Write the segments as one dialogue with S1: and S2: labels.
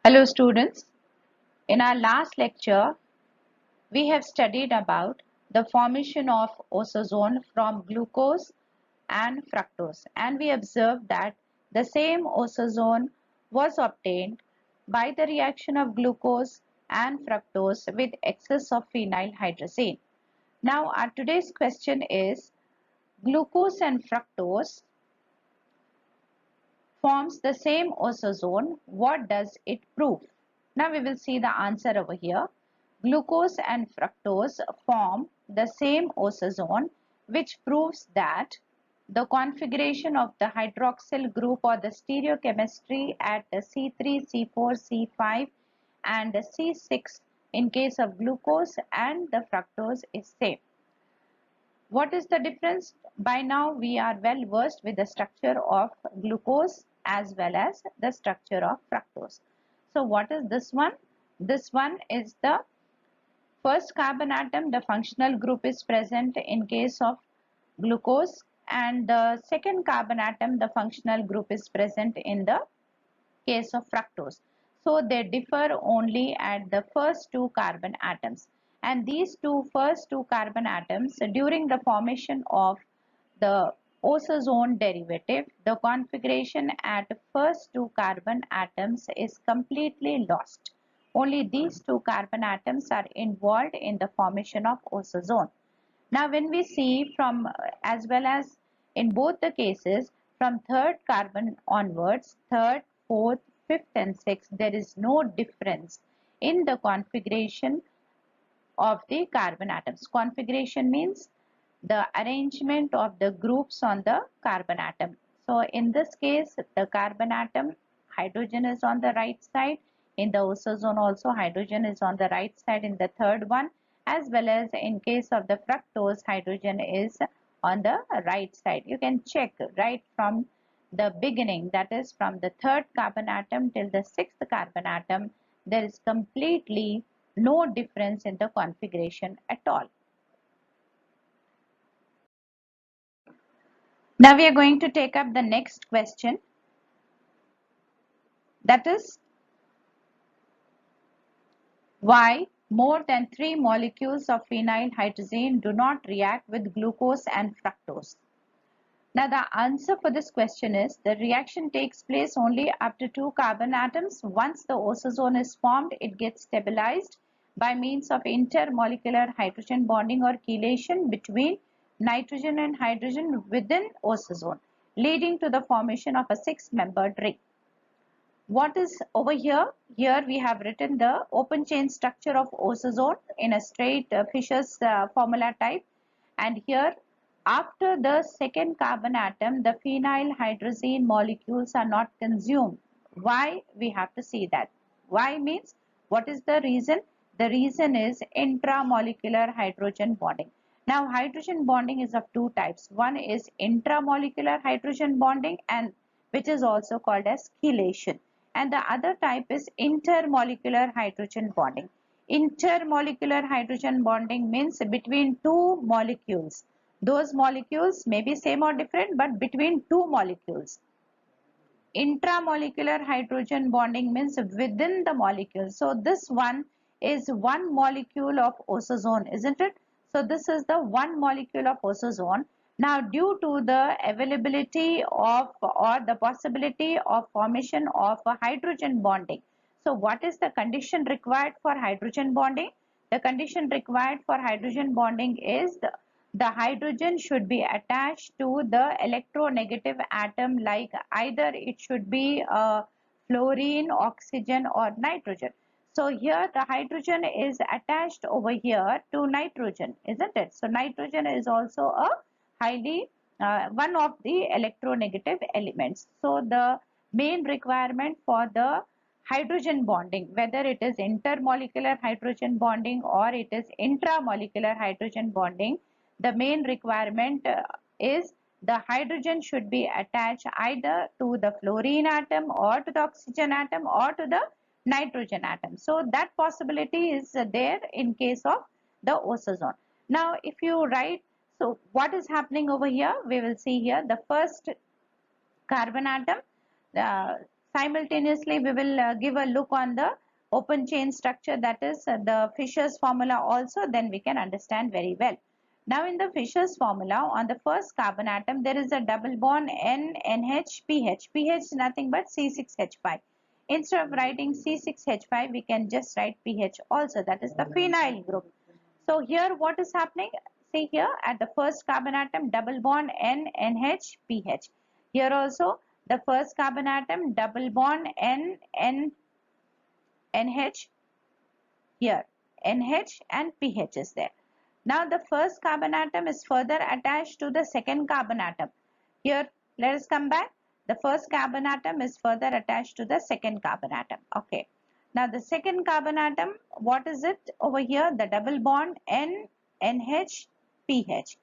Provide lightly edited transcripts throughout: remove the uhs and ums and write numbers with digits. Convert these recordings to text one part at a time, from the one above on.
S1: Hello students, in our last lecture we have studied about the formation of osazone from glucose and fructose, and we observed that the same osazone was obtained by the reaction of glucose and fructose with excess of phenylhydrazine. Now our today's question is, glucose and fructose forms the same osazone. What does it prove? Now we will see the answer over here. Glucose and fructose form the same osazone, which proves that the configuration of the hydroxyl group or the stereochemistry at the C3, C4, C5 and C6 in case of glucose and the fructose is same. What is the difference? By now we are well versed with the structure of glucose as well as the structure of fructose. So what is this one? This one is the first carbon atom. The functional group is present in case of glucose, and the second carbon atom, the functional group is present in the case of fructose. So they differ only at the first two carbon atoms, and these first two carbon atoms, during the formation of the osazone derivative, the configuration at first two carbon atoms is completely lost. Only these two carbon atoms are involved in the formation of osazone. Now when we see from as well as in both the cases, from third carbon onwards, third, fourth, fifth and sixth, there is no difference in the configuration of the carbon atoms. Configuration means the arrangement of the groups on the carbon atom. So in this case, the carbon atom, hydrogen is on the right side. In the osazone also, hydrogen is on the right side in the third one, as well as in case of the fructose, hydrogen is on the right side. You can check right from the beginning, that is from the third carbon atom till the sixth carbon atom, there is completely no difference in the configuration at all. Now we are going to take up the next question, that is, why more than 3 molecules of phenylhydrazine do not react with glucose and fructose. Now the answer for this question is, the reaction takes place only after 2 carbon atoms. Once the osazone is formed, it gets stabilized by means of intermolecular hydrogen bonding or chelation between nitrogen and hydrogen within osazone, leading to the formation of a 6-membered ring. What is over here? Here we have written the open chain structure of osazone in a straight Fischer's formula type, and here after the second carbon atom, the phenylhydrazine molecules are not consumed. Why? We have to see that. Why means, what is the reason? The reason is intramolecular hydrogen bonding. Now hydrogen bonding is of two types. One is intramolecular hydrogen bonding, and which is also called as chelation, and the other type is intermolecular hydrogen bonding. Intermolecular hydrogen bonding means between two molecules. Those molecules may be same or different, but between two molecules. Intramolecular hydrogen bonding means within the molecule. So this one is one molecule of osazone, isn't it? So this is the one molecule of osazone. Now due to the availability of or the possibility of formation of a hydrogen bonding. So what is the condition required for hydrogen bonding? The condition required for hydrogen bonding is the hydrogen should be attached to the electronegative atom, like either it should be fluorine, oxygen or nitrogen. So here the hydrogen is attached over here to nitrogen, isn't it? So nitrogen is also a highly one of the electronegative elements. So the main requirement for the hydrogen bonding, whether it is intermolecular hydrogen bonding or it is intramolecular hydrogen bonding, the main requirement is the hydrogen should be attached either to the fluorine atom or to the oxygen atom or to the nitrogen atom. So that possibility is there in case of the osazone. Now if you write, so what is happening over here, we will see here the first carbon atom, Simultaneously, we will give a look on the open chain structure, that is the Fisher's formula also, then we can understand very well. Now in the Fisher's formula, on the first carbon atom, there is a double bond NH, PH. PH is nothing but C6H5. Instead of writing C6H5, we can just write PH also, that is the phenyl group. So here what is happening? See here at the first carbon atom, double bond NH, PH. Here also the first carbon atom, double bond NH, here NH and PH is there. Now the first carbon atom is further attached to the second carbon atom. Here let us come back. The first carbon atom is further attached to the second carbon atom. Okay. Now the second carbon atom, what is it over here? The double bond NH, PH.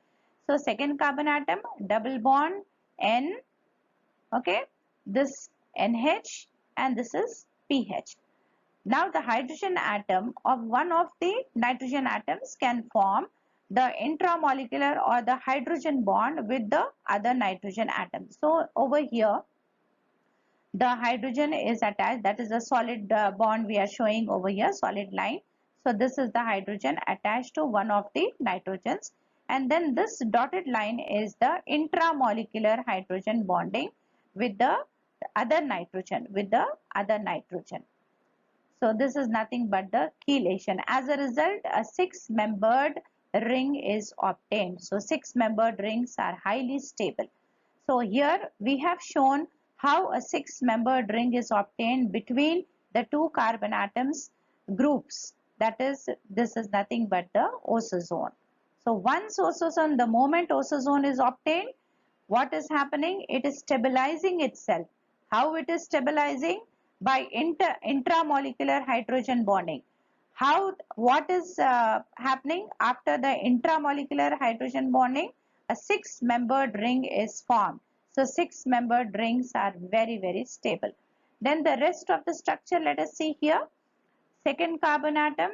S1: So second carbon atom, double bond N, okay, this NH and this is PH. Now the hydrogen atom of one of the nitrogen atoms can form the intramolecular or the hydrogen bond with the other nitrogen atom. So over here the hydrogen is attached, that is a solid bond we are showing over here, solid line. So this is the hydrogen attached to one of the nitrogens, and then this dotted line is the intramolecular hydrogen bonding with the other nitrogen, So this is nothing but the chelation. As a result, a 6-membered ring is obtained. So 6-membered rings are highly stable. So here we have shown how a 6-membered ring is obtained between the two carbon atoms groups. That is, this is nothing but the oxazone. So once oxazone, the moment oxazone is obtained, what is happening? It is stabilizing itself. How it is stabilizing? By intramolecular hydrogen bonding. What is happening after the intramolecular hydrogen bonding? A 6-membered ring is formed. So 6-membered rings are very, very stable. Then the rest of the structure, let us see here. Second carbon atom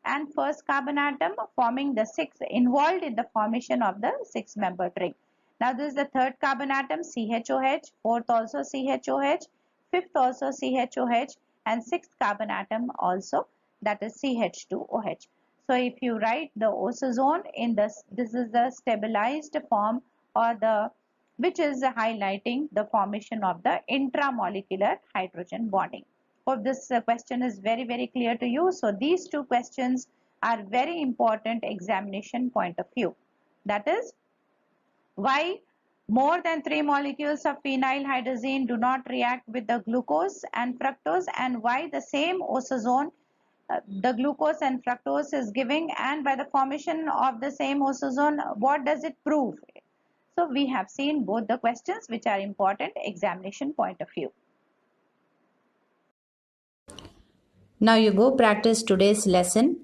S1: and first carbon atom forming the involved in the formation of the 6-membered ring. Now this is the third carbon atom, CHOH, fourth also CHOH, fifth also CHOH, and sixth carbon atom also, that is CH2OH. So if you write the oxazone in this is the stabilized form, or which is highlighting the formation of the intramolecular hydrogen bonding. Hope this question is very, very clear to you. So these two questions are very important examination point of view. That is, why more than 3 molecules of phenylhydrazine do not react with the glucose and fructose, and why the same oxazone, the glucose and fructose is giving, and by the formation of the same oxazone, what does it prove? So we have seen both the questions which are important examination point of view.
S2: Now you go practice today's lesson.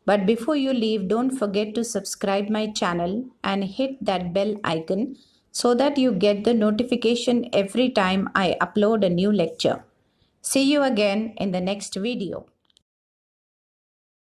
S2: But before you leave, don't forget to subscribe my channel and hit that bell icon so that you get the notification every time I upload a new lecture. See you again in the next video.